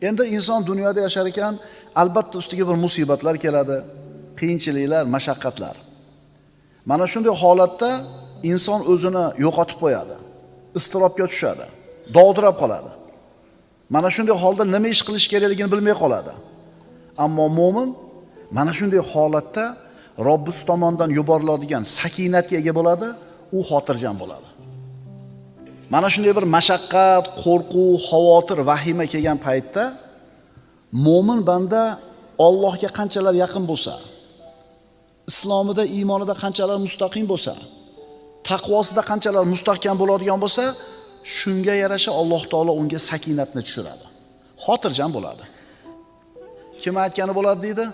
Endi inson dunyoda yashar ekan, albatta ustiga bir musibatlar keladi, qiyinchiliklar, mashaqqatlar. Mana shunday holatda inson o'zini yo'qotib qo'yadi, iztirobga tushadi, dovdirab qoladi. Mana shunday holda nima ish qilish kerakligini bilmay qoladi. Ammo mu'min mana shunday holatda Robbis tomonidan yuboriladigan sakinatga ega bo'ladi, u xotirjam bo'ladi. Mana shunday bir mashaqqat, qo'rquv, xavotir, vahima kelgan paytda mu'min banda Allohga qanchalar yaqin bo'lsa, islomida, iymonida qanchalar mustaqim bo'lsa, taqvosida qanchalar mustahkam bo'ladigan bo'lsa, shunga yarasha Alloh taolo unga sakinatni tushiradi. Xotirjam bo'ladi. Kim aytgani bo'ladi deydi?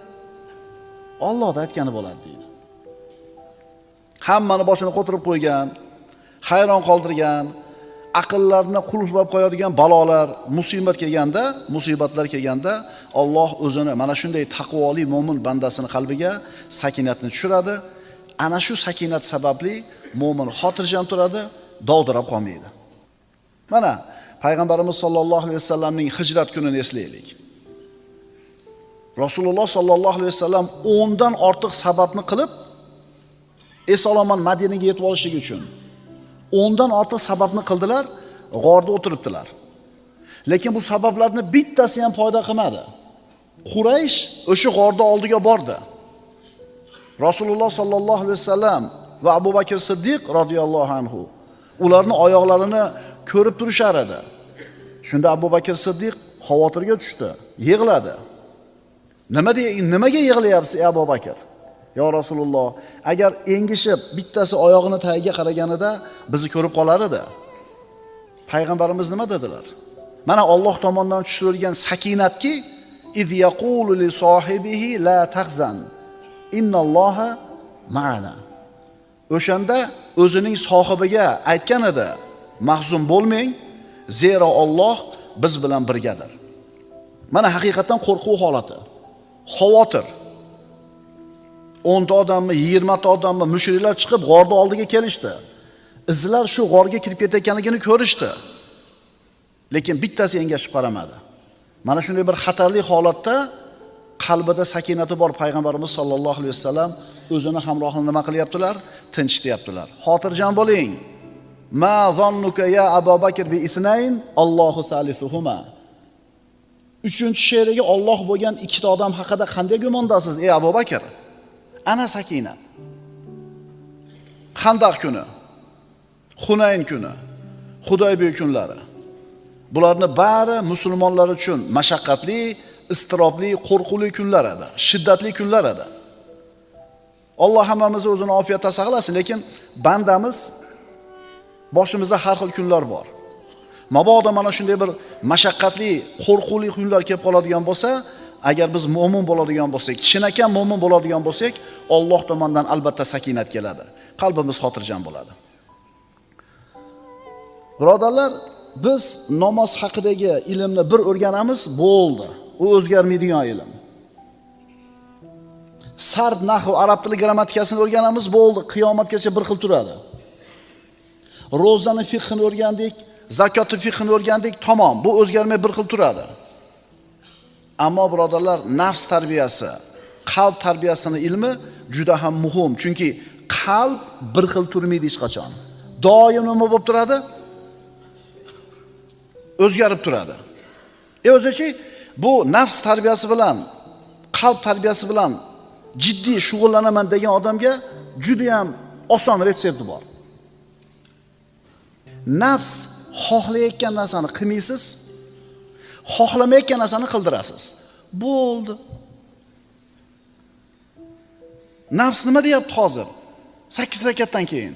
Alloh aytgani bo'ladi deydi. Hammani boshini qo'tirib qo'ygan, hayron qoldirgan, aqllarni qulflab qo'yadigan balolar, musibatlar kelganda Alloh o'zini mana shunday taqvoli mo'min bandasini qalbiga sakinatni tushiradi. Ana shu sakinat sababli mo'min xotirjam turadi, dovdirab qolmaydi. Mana payg'ambarimiz sollallohu alayhi vasallamning hijrat kunini eslaylik. Rasululloh sollallohu alayhi vasallam 10 dan ortiq sababni qilib eson-omon Madinaga yetib olishligi uchun 10 dan ortiq sababni qildilar, g'orda o'tiribdilar. Lekin bu sabablarni bittasi ham foyda qilmadi. Quraysh o'sha g'orda oldiga bordi. Rasululloh sollallohu alayhi vasallam va Abu Bakr Siddiq radhiyallohu anhu ularni oyoqlarini ko'rib turishar edi. Shunda Abu Bakr Siddiq xavotirga tushdi, yig'ladi. Nimaga yig'layapsiz ey Abu Bakr? Ya Rasululloh, agar engishib bittasi oyog'ini tagiga qaraganida bizni ko'rib qolar edi. Payg'ambarimiz nima dedilar? Mana Alloh tomonidan tushirilgan sakinatki, iz yaqulu li sohibihi la tahzan, innalloha ma'ana. O'shanda o'zining sohibiga aytgan edi, mahzun bo'lmang, zero Alloh biz bilan birgadir. Mana haqiqatan qo'rquv holati, xavotir. 10 ta odammi, 20 ta odammi mushriklar chiqib g'orda oldiga kelishdi. Izlar shu g'orga kirib ketayotganligini ko'rishdi. Lekin bittasi engashib qaramadi. Mana shunday bir xatarli holatda qalbida sakinati bor payg'ambarimiz sollallohu alayhi vasallam o'zini hamrohini nima qilyaptilar? Tinchityaptilar. Xotirjam bo'ling. Ma zannuka ya Abu Bakr bi isnayn, Allohu salisuhuma. 3-she'riga Alloh bo'lgan ikkita odam haqida qanday gumondasiz ey Abu Bakr? Ana sakinat. Xandaq kuni, Hunayn kuni, Hudaybiya kunlari. Bularni bari musulmonlar uchun mashaqqatli, istirobli, qo'rquvli kunlar edi, shiddatli kunlar edi. Alloh hammamizni o'zini ofiyatda saqlasin, lekin bandamiz boshimizda har xil kunlar bor. Mabodo mana shunday bir mashaqqatli, qo'rquvli kunlar kelib qoladigan bo'lsa, agar biz mo'min bo'ladigan bo'lsak, chinakam mo'min bo'ladigan bo'lsak, Alloh tomonidan albatta sakinat keladi. Qalbimiz xotirjam bo'ladi. Birodarlar, biz namoz haqidagi ilmni bir o'rganamiz, bo'ldi. U o'zgarmaydigan ilm. Sarf, nahv, arab tili grammatikasini o'rganamiz, bo'ldi. Qiyomatgacha bir xil turadi. Ro'zani fiqhini o'rgandik, zakotni fiqhini o'rgandik, tamom, bu o'zgarmay bir xil turadi. Ammo birodarlar, nafs tarbiyasi, qalb tarbiyasining ilmi juda ham muhim. Chunki qalb bir xil turmaydi hech qachon. Doim nima bo'lib turadi? O'zgarib turadi. O'zichi bu nafs tarbiyasi bilan, qalb tarbiyasi bilan jiddiy shug'ullanaman degan odamga juda ham oson retsepti bor. Nafs xohlayotgan narsani qilmaysiz, xohlamayotgan narsani qildirasiz. Bo'ldi. Nafs nima deyapti hozir? 8 rakatdan keyin.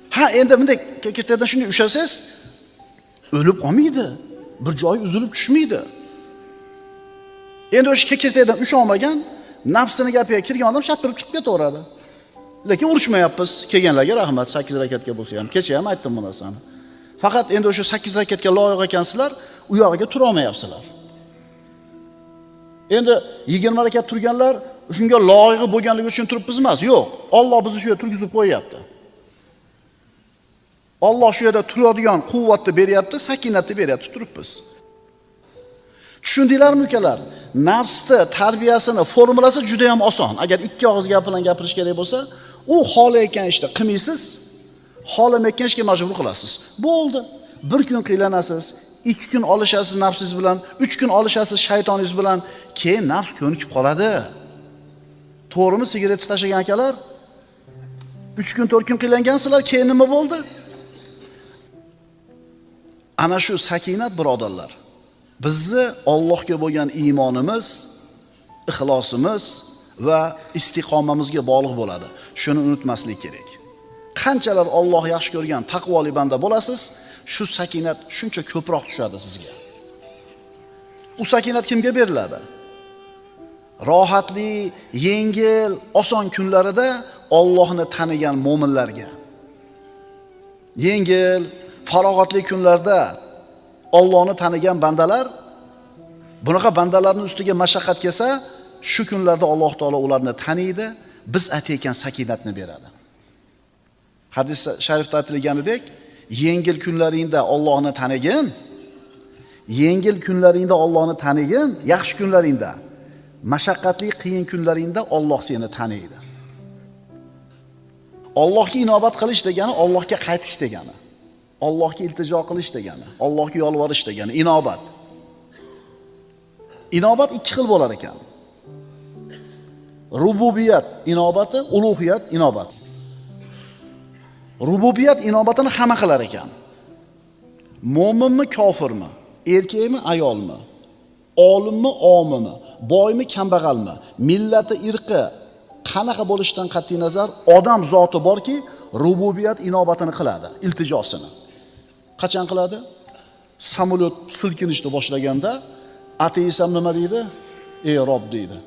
Ha, endi bunday kekirtadan shunday ushlasangiz, o'lib qolmaydi. Bir joyi uzilib tushmaydi. Endi o'sha kekirtadan usholmagan, nafsini gapiga kirgan odam shattirib chiqib ketaveradi. Lekin urushmayapmiz. Kelganlarga rahmat, 8 rakatga bo'lsa ham. Kecha ham aytdim bu narsani. Faqat endi o'sha 8 rakatga loyiq ekansizlar, u yog'iga tura olmayapsizlar. Endi 20 rakat turganlar shunga loyiq bo'lganligi uchun turibmiz emas. Yo'q, Alloh bizni shu yerga turgizib qo'yapti. Alloh shu yerda turadigan quvvatni beryapti, sakinatni beryapti turibmiz. Tushundinglarmi ukalar? Nafsni tarbiyasini formulasi juda ham oson. Agar ikki og'iz gap bilan gapirish kerak bo'lsa, u xohlayotgan ishni qilmaysiz, xohlamayotgan ishga majbur qilasiz. Bo'ldi. Bir kun qiylanasiz, 2 kun olishasiz nafsingiz bilan, 3 kun olishasiz shaytoningiz bilan, keyin nafs ko'nikib qoladi. To'g'rimi, sigaretni tashlagan akalar? 3 kun 4 kun qiylangansizlar, keyin nima bo'ldi? Ana shu sakinat birodarlar. Bizni Allohga bo'lgan iymonimiz, ixlosimiz va istiqomamizga bog'liq bo'ladi. Shuni unutmaslik kerak. Qanchalar Alloh yaxshi ko'rgan taqvoli banda bo'lasiz, shu sakinat shuncha ko'proq tushadi sizga. U sakinat kimga beriladi? Rohatli, yengil, oson kunlarida Allohni tanigan mo'minlarga. Yengil, farog'atli kunlarda Allohni tanigan bandalar, bunaqa bandalarning ustiga mashaqqat kelsa, shu kunlarda Alloh taolo ularni taniydi, biz aytayotgan sakinatni beradi. Hadis sharifda aytilganidek, yengil kunlaringda Allohni tanigin, yengil kunlaringda Allohni tanigin, yaxshi kunlaringda, mashaqqatli qiyin kunlaringda Alloh seni taniydi. Allohga inobat qilish degani Allohga qaytish degani. Allohga iltijo qilish degani, Allohga yolvorish degani inobat. Inobat ikki xil bo'lar ekan. Rububiyat inobati, ulug'iyat inobat. Rububiyat inobatini hamma qilar ekan. Mo'minmi, kofirmi, erkakmi, ayolmi, olimmi, omimi, boymi, kambag'almi, millati, irqi qanaqa bo'lishidan qat'iy nazar odam zoti borki, rububiyat inobatini qiladi, iltijosini. Qachon qiladi? Samolyot silkinishni boshlaganda ateist ham nima deydi? Ey Rob deydi.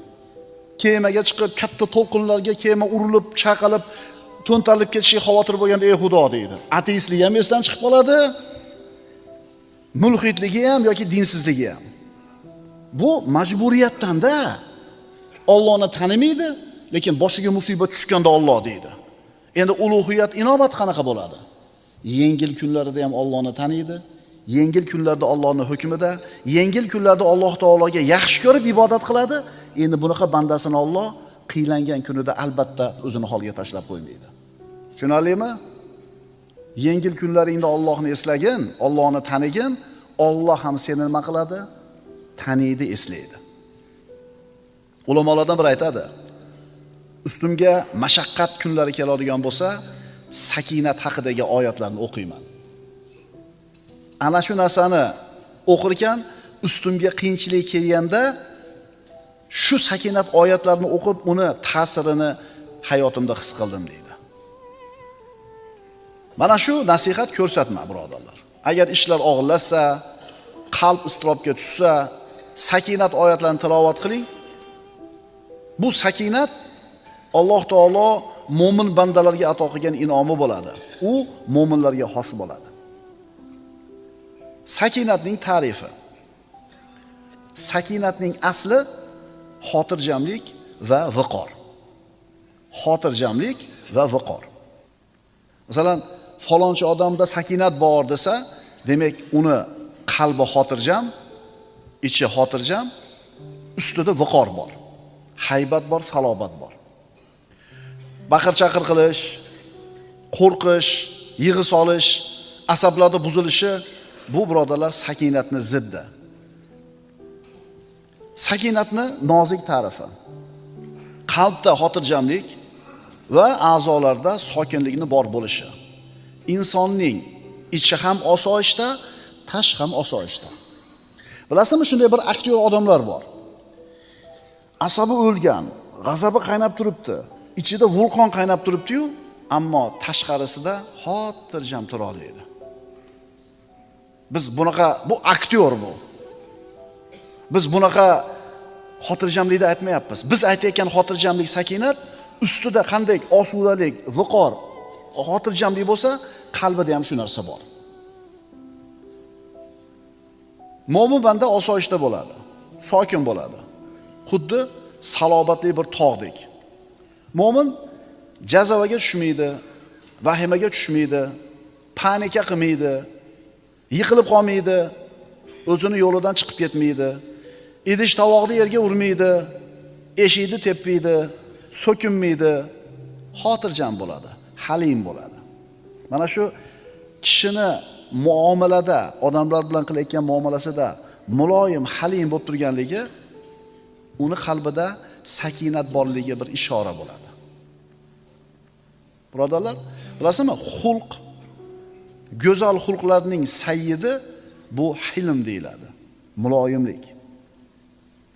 Kemaga chiqib, katta to'lqinlarga kema urilib, chaqalib, to'ntarilib ketishiga xavotir bo'lganda ey Xudo deydi. Ateistlik ham esdan chiqib qoladi. Mulhitligi ham yoki dinsizligi ham. Bu majburiyatdan-da. Allohni tanimaydi, lekin boshiga musibat tushganda Alloh deydi. Endi ulug'iyat inobat qanaqa bo'ladi? Yengil kunlarida ham Allohni taniydi. Yengil kunlarda Allohning hukmida, yengil kunlarda Alloh taologa yaxshi ko'rib ibodat qiladi. Endi bunaqa bandasini Alloh qiylangan kunida albatta o'zini holiga tashlab qo'ymaydi. Tushunarlimi? Yengil kunlaringda Allohni eslagin, Allohni tanigin, Alloh ham seni nima qiladi? Taniydi, eslaydi. Ulamolardan biri aytadi: ustimga mashaqqat kunlari keladigan bo'lsa, sakinat haqidagi oyatlarni o'qiyman. Ana shu narsani o'qir ekan, ustimga qiyinchilik kelganda shu sakinat oyatlarini o'qib, uni ta'sirini hayotimda his qildim deydi. Mana shu nasihat ko'rsatma birodarlar. Agar ishlar og'irlashsa, qalb iztirobga tushsa, sakinat oyatlarini tilovat qiling. Bu sakinat Alloh taolo mo'min bandalarga ato qilgan inomi bo'ladi. U mo'minlarga xos bo'ladi. Sakinatning ta'rifi. Sakinatning asli xotirjamlik va viqor. Xotirjamlik va viqor. Masalan, falonchi odamda sakinat bor desa, demak uni qalbi xotirjam, ichi xotirjam, ustida viqor bor. Haybat bor, salobat bor. Baqir-chaqir qilish, qo'rqish, yig'i solish, asablarda buzilishi bu birodarlar sakinatni ziddi. Sakinatni nozik ta'rifi. Qalbda xotirjamlik va a'zolarda sokinlikni bor bo'lishi. Insonning ichi ham osoyishta, tashqi ham osoyishta. Bilasizmi, shunday bir aktyor odamlar bor. Asabi o'lgan, g'azabi qaynab turibdi. Ichida vulqon qaynab turibdi-yu, ammo tashqarisida xotirjam tura oladi. Biz bunaqa, bu aktyor bu. Biz bunaqa xotirjamlikni aytmayapmiz. Biz aytayotgan xotirjamlik, sakinat ustida qanday osudalik, viqor, xotirjamlik bo'lsa, qalbida ham shu narsa bor. Mo'min banda osoyishta bo'ladi, sokin bo'ladi. Xuddi salobatli bir tog'dek. Mo'min jazavaga tushmaydi, vahimaga tushmaydi, panika qilmaydi, yiqilib qolmaydi, o'zini yo'lidan chiqib ketmaydi, idish tovoqni yerga urmaydi, eshikni tepmaydi, so'kinmaydi, xotirjam bo'ladi, halim bo'ladi. Mana shu kishini muomalada, odamlar bilan qilayotgan muomalasida muloyim, halim bo'lib turganligi uni qalbida sakinat borligiga bir ishora bo'ladi. Birodarlar, bilasizmi, xulq, go'zal xulqlarning sayyidi bu hilm deyiladi, muloyimlik.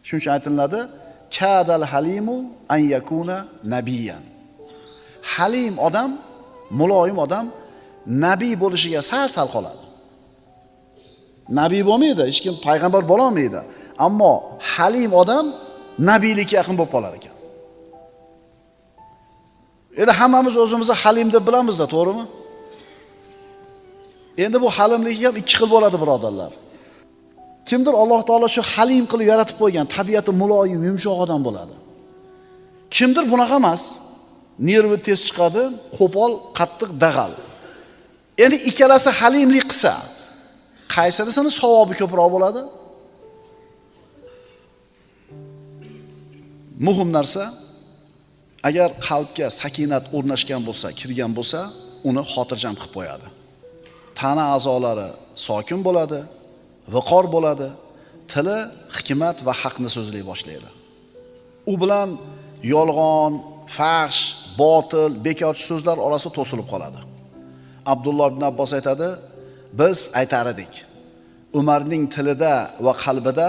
Shuning uchun aytiladi, kadal halimu an yakuna nabiyan. Halim odam, muloyim odam nabiy bo'lishiga sal qoladi. Nabiy bo'lmaydi, hech kim payg'ambar bo'la olmaydi, ammo halim odam nabiylikka yaqin bo'lib qolar ekan. Endi hammamiz o'zimizni halim deb bilamiz-da, to'g'rimi? Endi bu halimlik ham ikki xil bo'ladi, birodarlar. Kimdir Alloh taolo shu halim qilib yaratib qo'ygan, tabiati muloyim, yumshoq odam bo'ladi. Kimdir bunaqa emas, nervi tez chiqadi, qo'pol, qattiq, dag'al. Endi ikkalasi halimlik qilsa, qaysirisini savobi ko'proq bo'ladi? Muhim narsa, agar qalbga sakinat o'rnashgan bo'lsa, kirgan bo'lsa, uni xotirjam qilib qo'yadi. Tana a'zolari sokin bo'ladi, viqor bo'ladi, tili hikmat va haqni so'zlay boshlaydi. U bilan yolg'on, fahsh, botil, bekorchi so'zlar orasi to'silib qoladi. Abdulloh ibn Abbos aytadi, biz aytar edik, Umarning tilida va qalbida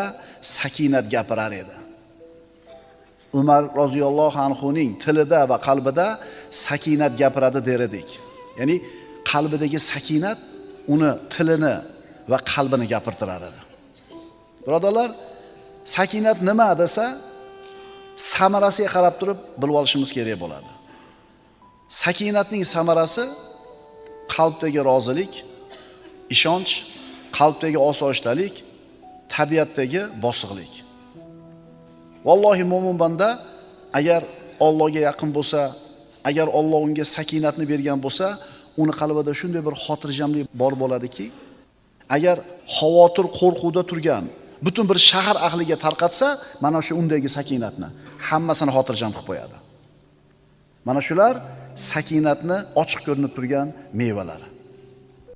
sakinat gapirar edi. Umar roziyallohu anhuning tilida va qalbida sakinat gapiradi der edik. Ya'ni qalbidagi sakinat uni tilini va qalbini gapirtirar edi. Birodarlar, sakinat nima desa, samarasiga qarab turib bilib olishimiz kerak bo'ladi. Sakinatning samarasi qalbdagi rozilik, ishonch, qalbdagi osoyishtalik, tabiatdagi bosiqlik. Vallohi mo'min banda agar Allohga yaqin bo'lsa, agar Alloh unga sakinatni bergan bo'lsa, uni qalbida shunday bir xotirjamlik bor bo'ladiki, agar xavotir, qo'rquvda turgan butun bir shahar ahliga tarqatsa, mana shu undagi sakinatni hammasini xotirjam qilib qo'yadi. Mana shular sakinatni ochiq ko'rinib turgan mevalari.